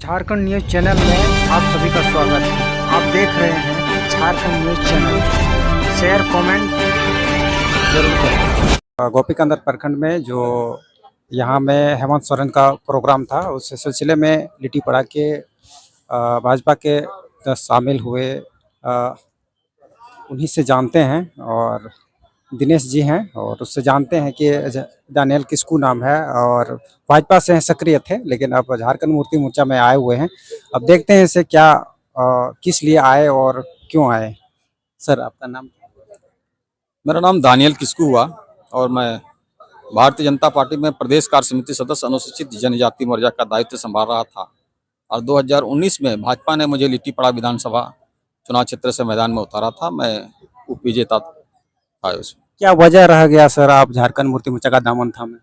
Jharkhand news channel में आप सभी का स्वागत है। आप देख रहे हैं Jharkhand news channel. Share comment जरूर करें। गोपीकंदर प्रखंड में जो यहाँ में हेमंत सोरेन का प्रोग्राम था, उस सिलसिले में लिट्टी पड़ा के भाजपा के शामिल हुए। उन्हीं से जानते हैं और दिनेश जी हैं, और उससे जानते हैं कि दानियल किस्कू नाम है और भाजपा से हैं, सक्रिय थे, लेकिन अब झारखंड मुक्ति मोर्चा में आए हुए हैं। अब देखते हैं इसे क्या किस लिए आए और क्यों आए। सर, आपका नाम? मेरा नाम दानियल किस्कू हुआ और मैं भारतीय जनता पार्टी में प्रदेश कार्य समिति सदस्य अनुसूचित जनजाति मोर्चा का दायित्व संभाल रहा था और 2019 में भाजपा ने मुझे लिट्टीपड़ा विधानसभा चुनाव क्षेत्र से मैदान में उतारा था। मैं उप विजेता था उसमें। क्या वजह रह गया सर आप झारखंड मुक्ति मोर्चा का दामन थामे?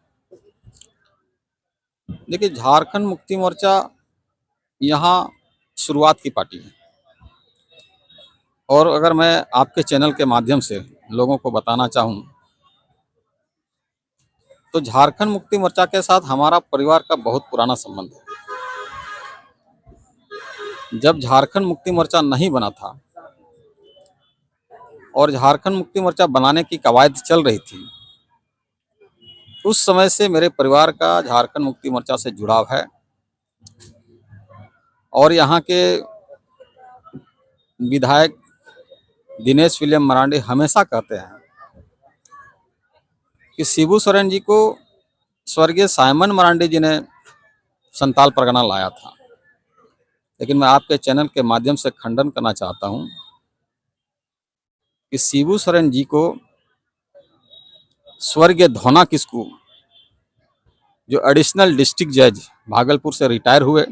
देखिए, झारखंड मुक्ति मोर्चा यहाँ शुरुआत की पार्टी है और अगर मैं आपके चैनल के माध्यम से लोगों को बताना चाहूँ तो झारखंड मुक्ति मोर्चा के साथ हमारा परिवार का बहुत पुराना संबंध है। जब झारखंड मुक्ति मोर्चा नहीं बना था और झारखंड मुक्ति मोर्चा बनाने की कवायद चल रही थी, उस समय से मेरे परिवार का झारखंड मुक्ति मोर्चा से जुड़ाव है और यहाँ के विधायक दिनेश विलियम मरांडी हमेशा कहते हैं कि शिबू सोरेन जी को स्वर्गीय साइमन मरांडी जी ने संताल परगना लाया था, लेकिन मैं आपके चैनल के माध्यम से खंडन करना चाहता हूं कि शिबू सोरेन जी को स्वर्गीय धोना किस्कू, जो एडिशनल डिस्ट्रिक्ट जज भागलपुर से रिटायर हुए,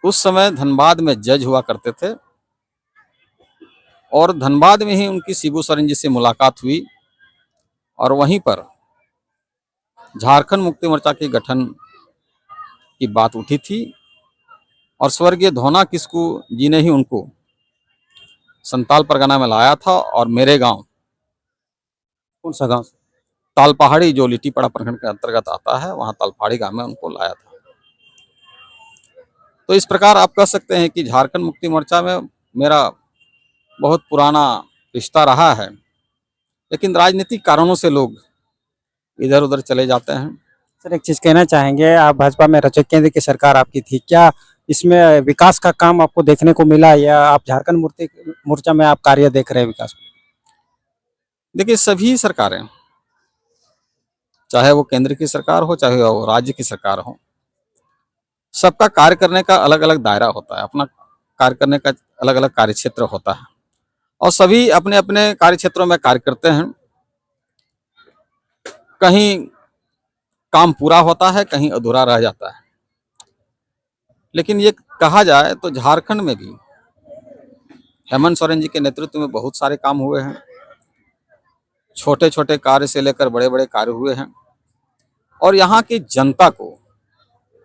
उस समय धनबाद में जज हुआ करते थे और धनबाद में ही उनकी शिबू सोरेन जी से मुलाकात हुई और वहीं पर झारखंड मुक्ति मोर्चा के गठन की बात उठी थी और स्वर्गीय धोना किस्कू जी ने ही उनको संताल परगना में लाया था और मेरे गांव, कौन सा गाँव? तालपहाड़ी, जो लिट्टीपड़ा प्रखंड के अंतर्गत आता है, वहां तालपहाड़ी गांव में उनको लाया था। तो इस प्रकार आप कह सकते हैं कि झारखंड मुक्ति मोर्चा में मेरा बहुत पुराना रिश्ता रहा है, लेकिन राजनीतिक कारणों से लोग इधर उधर चले जाते हैं। सर, एक चीज़ कहना चाहेंगे, आप भाजपा में रचे, केंद्र की सरकार आपकी थी, क्या इसमें विकास का काम आपको देखने को मिला या आप झारखंड मुक्ति मोर्चा में आप कार्य देख रहे हैं विकास? देखिए, सभी सरकारें, चाहे वो केंद्र की सरकार हो चाहे वो राज्य की सरकार हो, सबका कार्य करने का अलग अलग दायरा होता है, अपना कार्य करने का अलग अलग कार्य क्षेत्र होता है और सभी अपने अपने कार्य क्षेत्रों में कार्य करते हैं। कहीं काम पूरा होता है, कहीं अधूरा रह जाता है, लेकिन ये कहा जाए तो झारखंड में भी हेमंत सोरेन जी के नेतृत्व में बहुत सारे काम हुए हैं। छोटे छोटे कार्य से लेकर बड़े बड़े कार्य हुए हैं और यहाँ की जनता को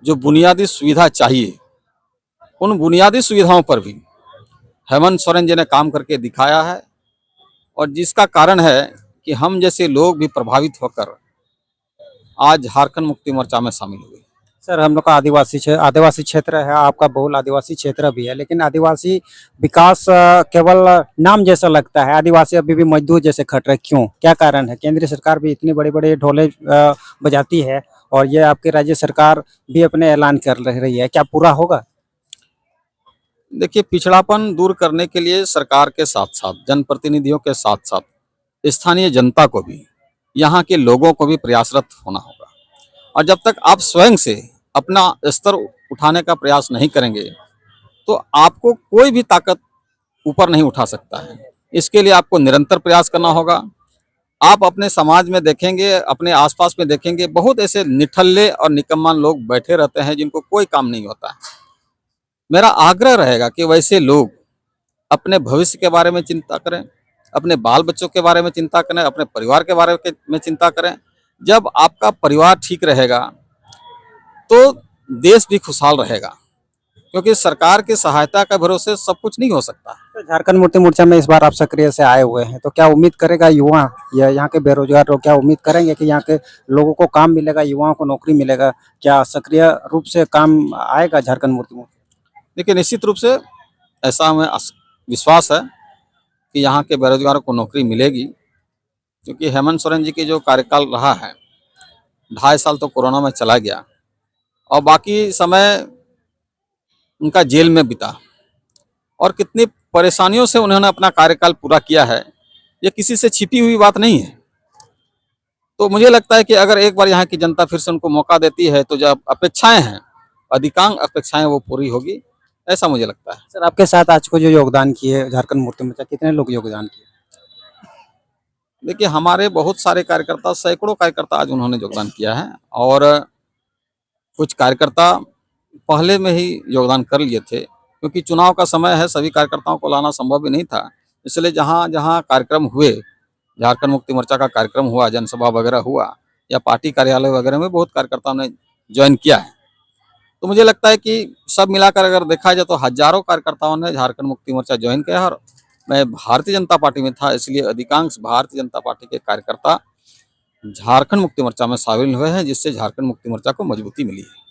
जो बुनियादी सुविधा चाहिए, उन बुनियादी सुविधाओं पर भी हेमंत सोरेन जी ने काम करके दिखाया है और जिसका कारण है कि हम जैसे लोग भी प्रभावित होकर आज झारखंड मुक्ति मोर्चा में शामिल हुए। सर, हम लोग का आदिवासी क्षेत्र है, आपका बहुल आदिवासी क्षेत्र भी है, लेकिन आदिवासी विकास केवल नाम जैसा लगता है। आदिवासी अभी भी मजदूर जैसे खट रहे, क्यों, क्या कारण है? केंद्रीय सरकार भी इतनी बड़े बड़े ढोले बजाती है और ये आपकी राज्य सरकार भी अपने ऐलान कर रही है, क्या पूरा होगा? देखिए, पिछड़ापन दूर करने के लिए सरकार के साथ साथ, जनप्रतिनिधियों के साथ साथ स्थानीय जनता को भी, यहाँ के लोगों को भी प्रयासरत होना होगा और जब तक आप स्वयं से अपना स्तर उठाने का प्रयास नहीं करेंगे तो आपको कोई भी ताकत ऊपर नहीं उठा सकता है। इसके लिए आपको निरंतर प्रयास करना होगा। आप अपने समाज में देखेंगे, अपने आसपास में देखेंगे, बहुत ऐसे निठल्ले और निकम्मान लोग बैठे रहते हैं जिनको कोई काम नहीं होता है। मेरा आग्रह रहेगा कि वैसे लोग अपने भविष्य के बारे में चिंता करें, अपने बाल बच्चों के बारे में चिंता करें, अपने परिवार के बारे में चिंता करें। जब आपका परिवार ठीक रहेगा तो देश भी खुशहाल रहेगा, क्योंकि सरकार की सहायता के भरोसे सब कुछ नहीं हो सकता। तो झारखंड मुक्ति मोर्चा में इस बार आप सक्रिय से आए हुए हैं, तो क्या उम्मीद करेगा युवा या यहाँ के बेरोजगार लोग क्या उम्मीद करेंगे कि यहाँ के लोगों को काम मिलेगा, युवाओं को नौकरी मिलेगा? क्या सक्रिय रूप से काम आएगा झारखंड मुक्ति मोर्चा? देखिए, निश्चित रूप से ऐसा हमें विश्वास है कि यहाँ के बेरोजगारों को नौकरी मिलेगी, क्योंकि हेमंत सोरेन जी की जो कार्यकाल रहा है, 2.5 साल तो कोरोना में चला गया और बाकी समय उनका जेल में बीता, और कितनी परेशानियों से उन्होंने अपना कार्यकाल पूरा किया है, ये किसी से छिपी हुई बात नहीं है। तो मुझे लगता है कि अगर एक बार यहाँ की जनता फिर से उनको मौका देती है तो जो अपेक्षाएं हैं, अधिकांश अपेक्षाएं वो पूरी होगी, ऐसा मुझे लगता है। सर, आपके साथ आज को जो योगदान किए झारखंड मुक्ति मोर्चा, कितने लोग योगदान किए? देखिए, हमारे बहुत सारे कार्यकर्ता, सैकड़ों कार्यकर्ता आज उन्होंने योगदान किया है, और कुछ कार्यकर्ता पहले में ही योगदान कर लिए थे, क्योंकि चुनाव का समय है, सभी कार्यकर्ताओं को लाना संभव भी नहीं था। इसलिए जहाँ जहाँ कार्यक्रम हुए, झारखंड मुक्ति मोर्चा का कार्यक्रम हुआ, जनसभा वगैरह हुआ या पार्टी कार्यालय वगैरह में, बहुत कार्यकर्ताओं ने ज्वाइन किया है। तो मुझे लगता है कि सब मिलाकर अगर देखा जाए तो हजारों कार्यकर्ताओं ने झारखंड मुक्ति मोर्चा ज्वाइन किया है, और मैं भारतीय जनता पार्टी में था, इसलिए अधिकांश भारतीय जनता पार्टी के कार्यकर्ता झारखंड मुक्ति मोर्चा में शामिल हुए हैं, जिससे झारखंड मुक्ति मोर्चा को मजबूती मिली है।